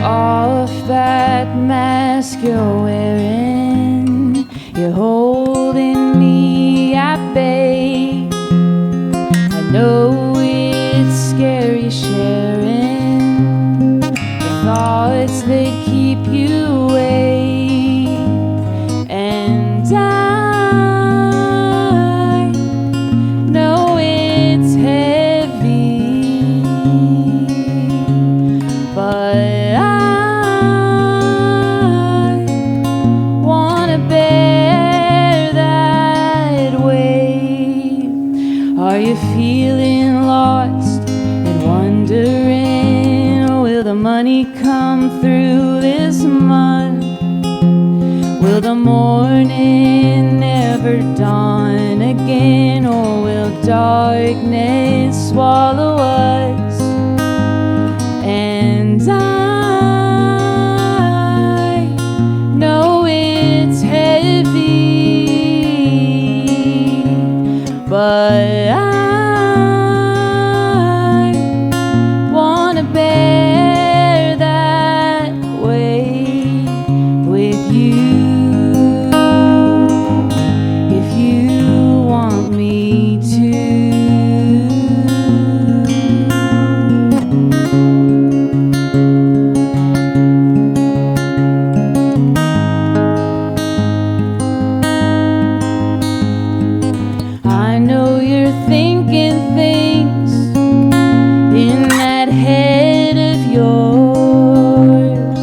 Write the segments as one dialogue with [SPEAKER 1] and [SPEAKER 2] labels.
[SPEAKER 1] off that mask you're wearing. You're holding me at bay. I know it's scary sharing the thoughts that keep you away. And I know it's heavy, but I wanna bear that weight. Are you feeling lost and wondering, will the money come through this month? Will the morning never dawn again, or will darkness swallow us? And I know it's heavy, but I wanna bear that weight with you. If you want me to. I know you're thinking things in that head of yours,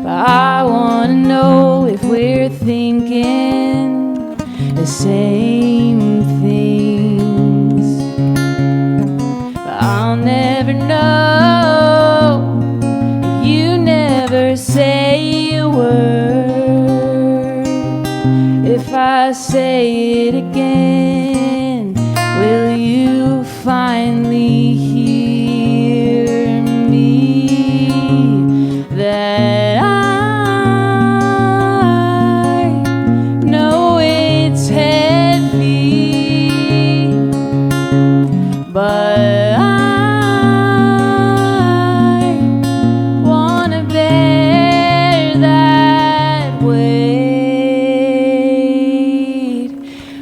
[SPEAKER 1] but I wanna know if we're thinking the same things. But I'll never know if you never say a word. If I say it again, will you finally hear me? That I know it's heavy, but I wanna bear that weight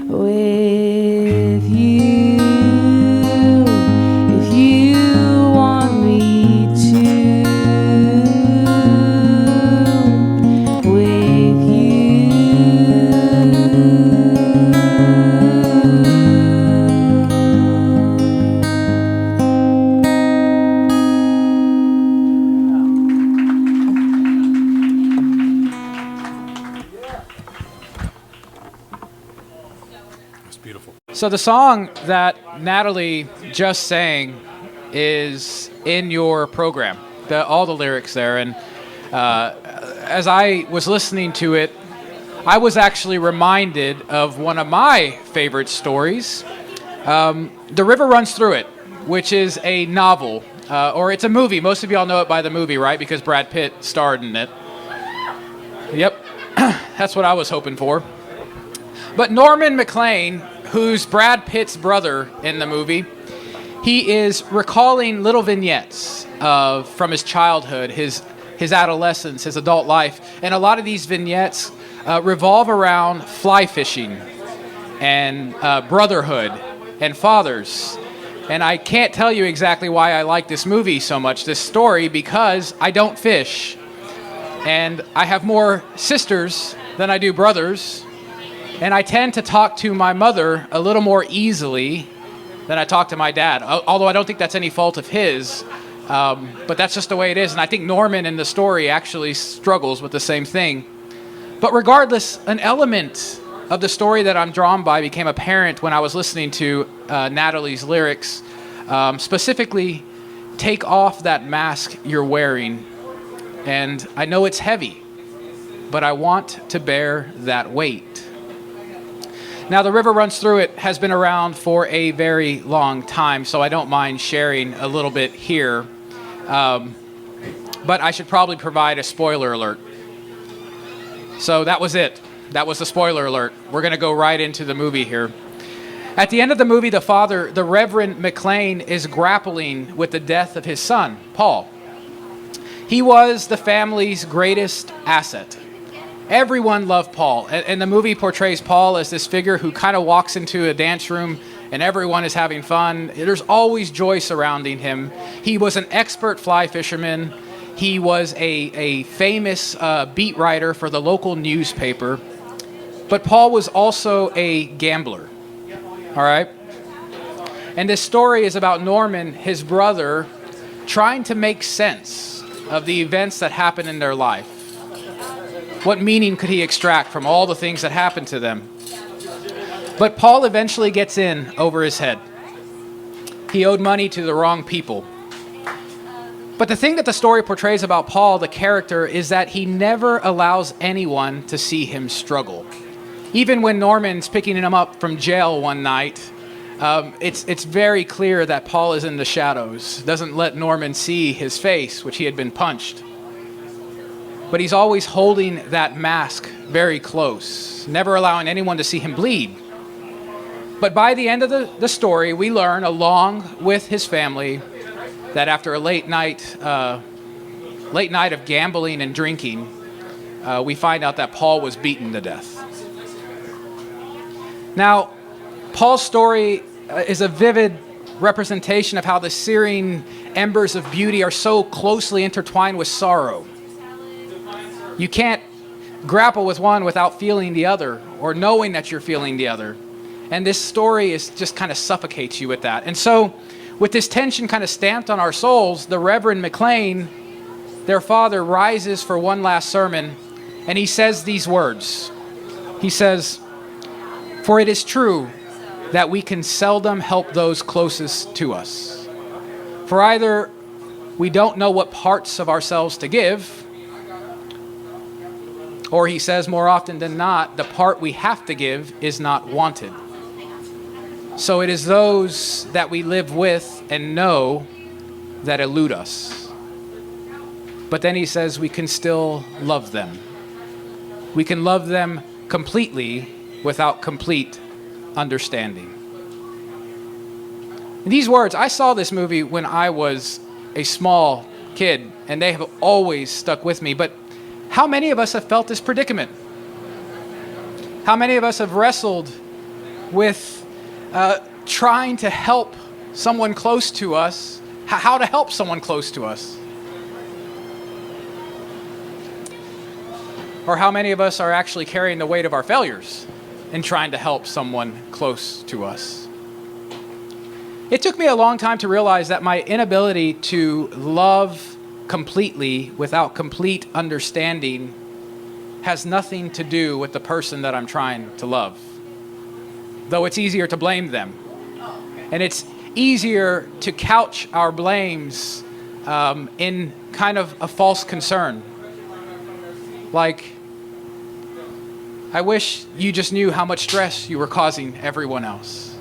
[SPEAKER 1] with you. If you want me to, with you.
[SPEAKER 2] That's beautiful.
[SPEAKER 3] So the song that Natalie just sang is in your program, all the lyrics there. And as I was listening to it, I was actually reminded of one of my favorite stories. The River Runs Through It, which is a novel, or it's a movie. Most of y'all know it by the movie, right? Because Brad Pitt starred in it. Yep, that's what I was hoping for. But Norman McLean, who's Brad Pitt's brother in the movie, he is recalling little vignettes from his childhood, his adolescence, his adult life. And a lot of these vignettes revolve around fly fishing and brotherhood and fathers. And I can't tell you exactly why I like this movie so much, this story, because I don't fish. And I have more sisters than I do brothers. And I tend to talk to my mother a little more easily than I talk to my dad, although I don't think that's any fault of his. But that's just the way it is. And I think Norman in the story actually struggles with the same thing. But regardless, an element of the story that I'm drawn by became apparent when I was listening to Natalie's lyrics. Specifically, take off that mask you're wearing. And I know it's heavy, but I want to bear that weight. Now, The River Runs Through It has been around for a very long time, so I don't mind sharing a little bit here. But I should probably provide a spoiler alert. So that was it. That was the spoiler alert. We're going to go right into the movie here. At the end of the movie, the Reverend McLean, is grappling with the death of his son, Paul. He was the family's greatest asset. Everyone loved Paul. And the movie portrays Paul as this figure who kind of walks into a dance room and everyone is having fun. There's always joy surrounding him. He was an expert fly fisherman. He was a famous beat writer for the local newspaper. But Paul was also a gambler. All right? And this story is about Norman, his brother, trying to make sense of the events that happened in their life. What meaning could he extract from all the things that happened to them? But Paul eventually gets in over his head. He owed money to the wrong people. But the thing that the story portrays about Paul, the character, is that he never allows anyone to see him struggle. Even when Norman's picking him up from jail one night, it's very clear that Paul is in the shadows, doesn't let Norman see his face, which he had been punched. But he's always holding that mask very close, never allowing anyone to see him bleed. But by the end of the story, we learn, along with his family, that after a late night of gambling and drinking, we find out that Paul was beaten to death. Now, Paul's story is a vivid representation of how the searing embers of beauty are so closely intertwined with sorrow. You can't grapple with one without feeling the other or knowing that you're feeling the other. And this story is just kind of suffocates you with that. And so with this tension kind of stamped on our souls, the Reverend McLean, their father, rises for one last sermon, and he says these words. He says, "For it is true that we can seldom help those closest to us. For either we don't know what parts of ourselves to give, or," he says, more often than not, the part we have to give is not wanted. So it is those that we live with and know that elude us. But then he says we can still love them. We can love them completely without complete understanding. And these words, I saw this movie when I was a small kid, and they have always stuck with me. But how many of us have felt this predicament? How many of us have wrestled with trying to help someone close to us, how to help someone close to us? Or how many of us are actually carrying the weight of our failures in trying to help someone close to us? It took me a long time to realize that my inability to love completely without complete understanding has nothing to do with the person that I'm trying to love. Though it's easier to blame them. And it's easier to couch our blames in kind of a false concern. Like, I wish you just knew how much stress you were causing everyone else.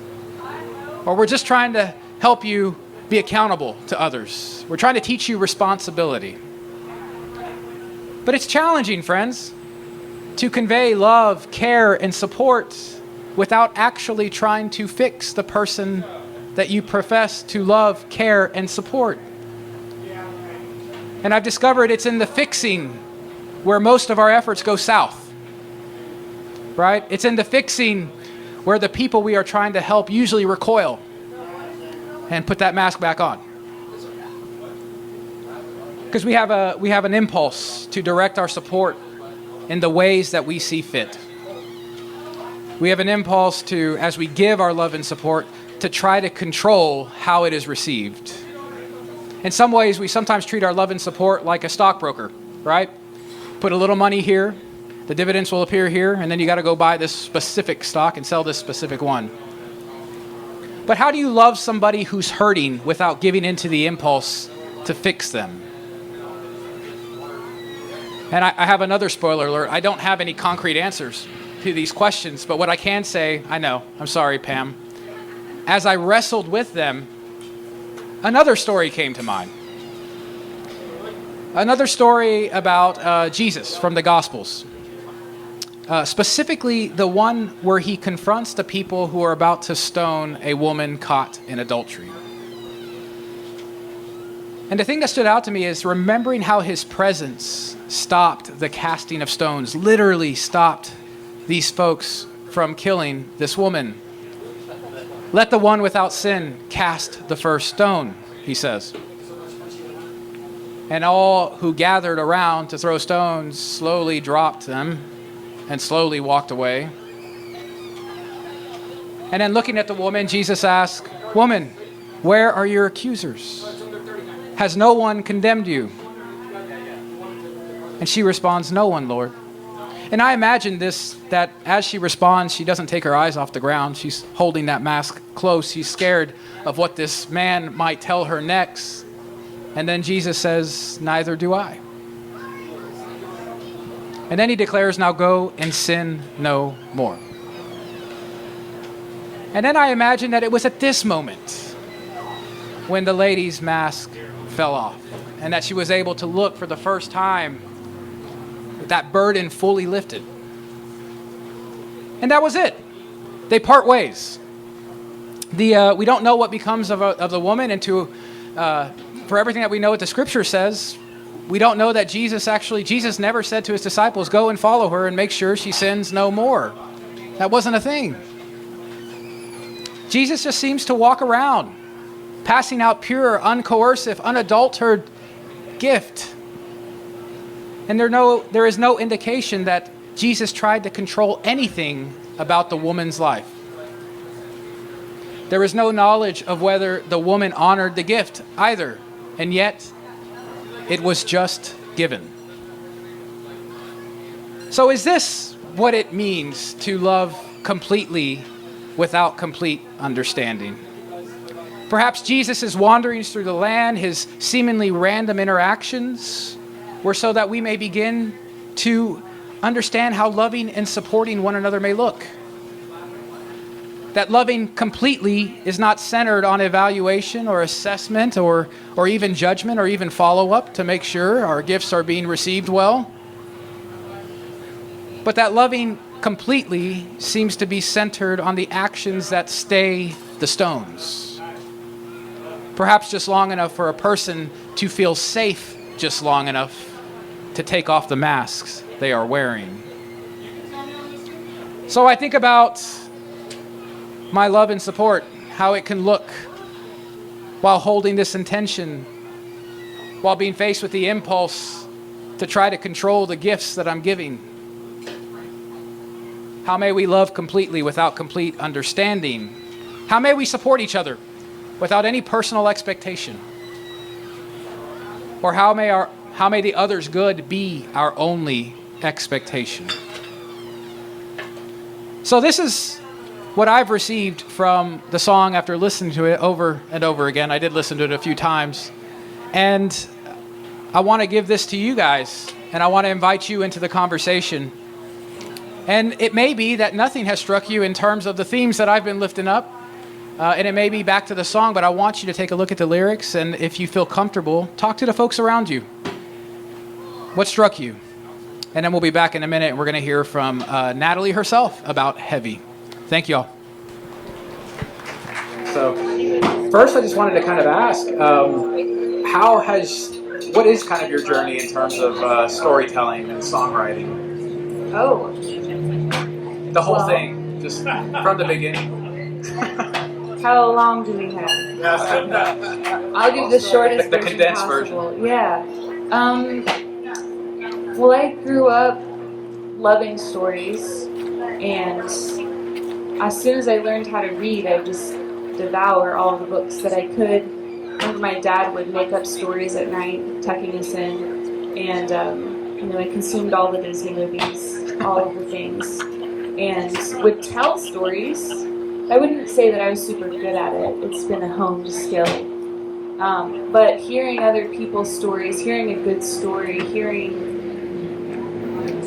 [SPEAKER 3] Or we're just trying to help you be accountable to others. We're trying to teach you responsibility. But it's challenging, friends, to convey love, care, and support without actually trying to fix the person that you profess to love, care, and support. And I've discovered it's in the fixing where most of our efforts go south, right? It's in the fixing where the people we are trying to help usually recoil and put that mask back on. Because we have an impulse to direct our support in the ways that we see fit. We have an impulse to, as we give our love and support, to try to control how it is received. In some ways, we sometimes treat our love and support like a stockbroker, right? Put a little money here, the dividends will appear here, and then you got to go buy this specific stock and sell this specific one. But how do you love somebody who's hurting without giving into the impulse to fix them? And I have another spoiler alert. I don't have any concrete answers to these questions, but what I can say, I know, I'm sorry, Pam. As I wrestled with them, another story came to mind. Another story about Jesus from the Gospels. Specifically, the one where he confronts the people who are about to stone a woman caught in adultery. And the thing that stood out to me is remembering how his presence stopped the casting of stones, literally stopped these folks from killing this woman. Let the one without sin cast the first stone, he says. And all who gathered around to throw stones slowly dropped them and slowly walked away. And then looking at the woman, Jesus asked, "Woman, where are your accusers? Has no one condemned you?" And she responds, "No one, Lord." And I imagine this, that as she responds, she doesn't take her eyes off the ground. She's holding that mask close. She's scared of what this man might tell her next. And then Jesus says, "Neither do I." And then he declares, "Now go and sin no more." And then I imagine that it was at this moment when the lady's mask fell off and that she was able to look for the first time with that burden fully lifted. And that was it. They part ways. We don't know what becomes of the woman, and for everything that we know what the scripture says, we don't know that Jesus never said to his disciples, "Go and follow her and make sure she sins no more." That wasn't a thing. Jesus just seems to walk around, passing out pure, uncoercive, unadulterated gift. And there is no indication that Jesus tried to control anything about the woman's life. There is no knowledge of whether the woman honored the gift either, and yet it was just given. So is this what it means to love completely without complete understanding? Perhaps Jesus' wanderings through the land, his seemingly random interactions, were so that we may begin to understand how loving and supporting one another may look. That loving completely is not centered on evaluation or assessment or even judgment or even follow-up to make sure our gifts are being received well. But that loving completely seems to be centered on the actions that stay the stones. Perhaps just long enough for a person to feel safe, just long enough to take off the masks they are wearing. So I think about my love and support, how it can look while holding this intention, while being faced with the impulse to try to control the gifts that I'm giving. How may we love completely without complete understanding? How may we support each other without any personal expectation? Or how may the other's good be our only expectation? So this is what I've received from the song after listening to it over and over again. I did listen to it a few times. And I want to give this to you guys, and I want to invite you into the conversation. And it may be that nothing has struck you in terms of the themes that I've been lifting up. And it may be back to the song, but I want you to take a look at the lyrics. And if you feel comfortable, talk to the folks around you. What struck you? And then we'll be back in a minute, and we're going to hear from Natalie herself about Heavy. Thank you all. So, first I just wanted to kind of ask, what is kind of your journey in terms of storytelling and songwriting?
[SPEAKER 2] Oh.
[SPEAKER 3] The whole thing, just from the beginning.
[SPEAKER 2] How long do we have? I'll give the shortest
[SPEAKER 3] the condensed
[SPEAKER 2] possible. Yeah. Well, I grew up loving stories, and as soon as I learned how to read, I just devour all the books that I could. I remember my dad would make up stories at night, tucking us in, and I consumed all the Disney movies, all of the things, and would tell stories. I wouldn't say that I was super good at it. It's been a honed skill. But hearing other people's stories, hearing a good story, hearing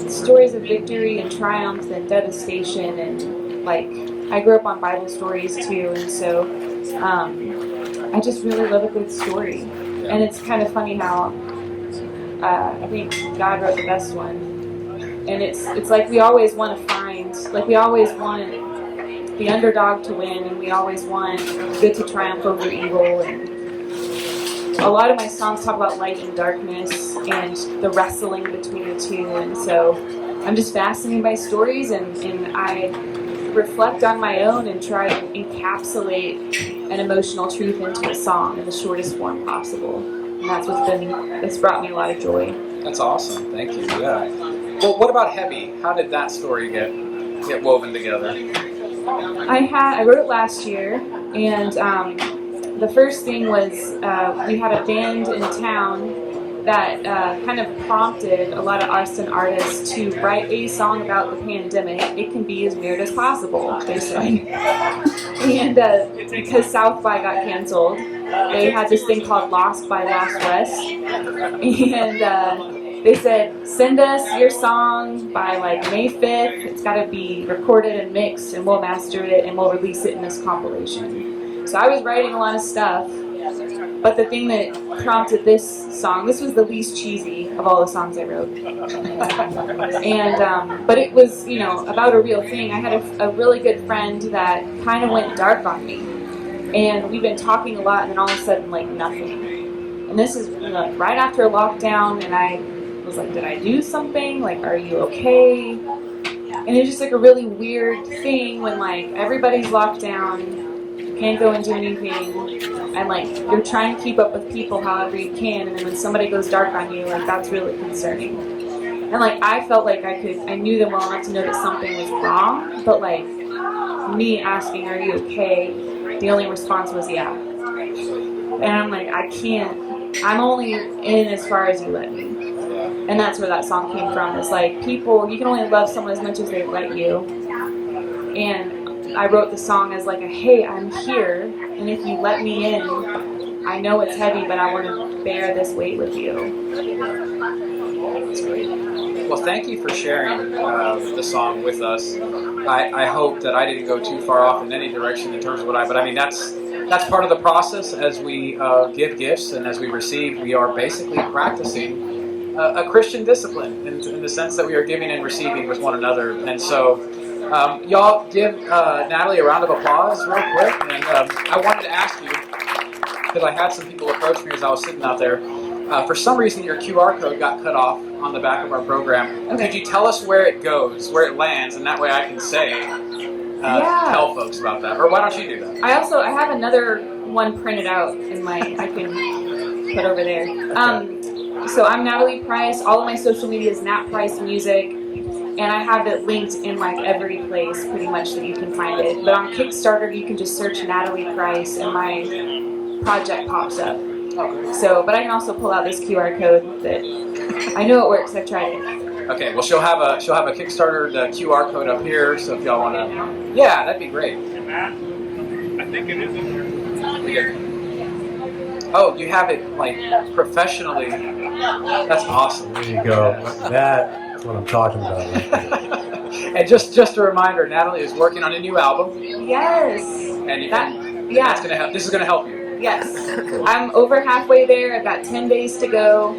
[SPEAKER 2] stories of victory and triumph and devastation, and I grew up on Bible stories too, and so I just really love a good story. And it's kind of funny how I think God wrote the best one, and it's like we always want to find, we always want the underdog to win, and we always want good to triumph over evil, and a lot of my songs talk about light and darkness and the wrestling between the two. And so I'm just fascinated by stories, and I reflect on my own and try to encapsulate an emotional truth into a song in the shortest form possible. And that's brought me a lot of joy.
[SPEAKER 3] That's awesome. Thank you. Yeah. Well, what about Heavy? How did that story get woven together?
[SPEAKER 2] I wrote it last year, and the first thing was we had a band in town that kind of prompted a lot of Austin artists to write a song about the pandemic. It can be as weird as possible, they said. And because South by got canceled, they had this thing called Lost by Lost West. And they said, send us your song by like May 5th. It's got to be recorded and mixed, and we'll master it, and we'll release it in this compilation. So I was writing a lot of stuff, but the thing that prompted this song, this was the least cheesy of all the songs I wrote. And but it was, about a real thing. I had a really good friend that kind of went dark on me, and we've been talking a lot, and then all of a sudden, like, nothing. And this is right after a lockdown, and I was like, did I do something? Like, are you okay? And it was just like a really weird thing when like everybody's locked down, you can't go and do anything, and like you're trying to keep up with people however you can, and then when somebody goes dark on you, like that's really concerning. And like I felt like I knew them well enough to know that something was wrong, but like me asking, are you okay? The only response was yeah. And I'm like, I can't, I'm only in as far as you let me. And that's where that song came from. It's like, people, you can only love someone as much as they let you. And I wrote the song as like a, hey, I'm here, and if you let me in, I know it's heavy, but I want to bear this weight with you.
[SPEAKER 3] That's great. Well, thank you for sharing the song with us. I hope that I didn't go too far off in any direction in terms of but I mean, that's part of the process. As we give gifts and as we receive, we are basically practicing a Christian discipline in the sense that we are giving and receiving with one another. And so y'all give Natalie a round of applause real quick. And I wanted to ask you, because I had some people approach me as I was sitting out there, for some reason your QR code got cut off on the back of our program. Okay. Could you tell us where it goes, where it lands, and that way I can tell folks about that? Or why don't you do that?
[SPEAKER 2] I have another one printed out in I can put over there.
[SPEAKER 3] Okay.
[SPEAKER 2] So I'm Natalie Price. All of my social media is Nat Price Music, and I have it linked in like every place pretty much that you can find it. But on Kickstarter, you can just search Natalie Price, and my project pops up.
[SPEAKER 3] Okay.
[SPEAKER 2] So, but I can also pull out this QR code that I know it works. I've tried it.
[SPEAKER 3] Okay. Well, she'll have a Kickstarter QR code up here. So if y'all want to, yeah, that'd be great.
[SPEAKER 4] I think it is in there.
[SPEAKER 3] Oh, you have it like professionally. That's awesome.
[SPEAKER 5] There you go. That's what I'm talking about. Right
[SPEAKER 3] And just a reminder, Natalie is working on a new album.
[SPEAKER 2] Yes.
[SPEAKER 3] And
[SPEAKER 2] yeah.
[SPEAKER 3] That's gonna help. This is gonna help you.
[SPEAKER 2] Yes. I'm over halfway there. I've got 10 days to go.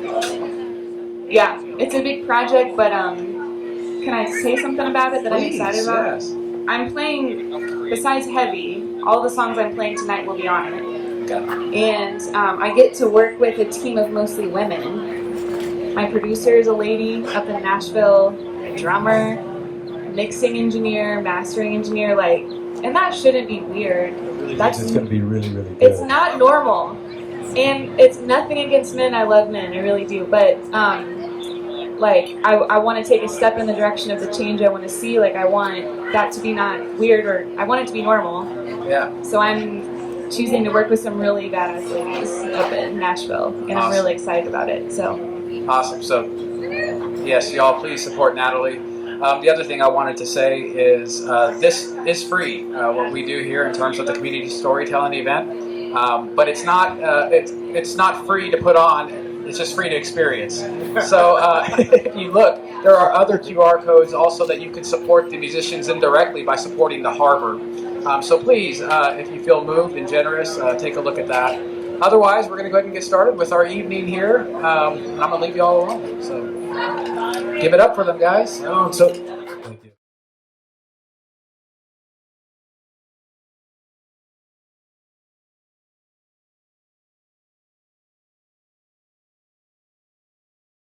[SPEAKER 2] Yeah, it's a big project, but can I say something about it that
[SPEAKER 3] Please,
[SPEAKER 2] I'm excited about?
[SPEAKER 3] Yes.
[SPEAKER 2] I'm playing, besides Heavy, all the songs I'm playing tonight will be on it.
[SPEAKER 3] Okay.
[SPEAKER 2] And I get to work with a team of mostly women. My producer is a lady up in Nashville, a drummer, mixing engineer, mastering engineer, and that shouldn't be weird.
[SPEAKER 5] it's going to be really, really good.
[SPEAKER 2] It's not normal. And it's nothing against men. I love men, I really do. But I want to take a step in the direction of the change I want to see. I want that to be not weird, or I want it to be normal.
[SPEAKER 3] Yeah.
[SPEAKER 2] So I'm choosing to work with some really badass ladies up in Nashville, and I'm really excited about it. So
[SPEAKER 3] awesome. So yes, y'all, please support Natalie. The other thing I wanted to say is this is free. What we do here in terms of the community storytelling event, but it's not free to put on. It's just free to experience. So if you look, there are other QR codes also that you can support the musicians indirectly by supporting the harbor. So please, if you feel moved and generous, take a look at that. Otherwise, we're going to go ahead and get started with our evening here. And I'm going to leave you all alone. So give it up for them, guys.
[SPEAKER 5] So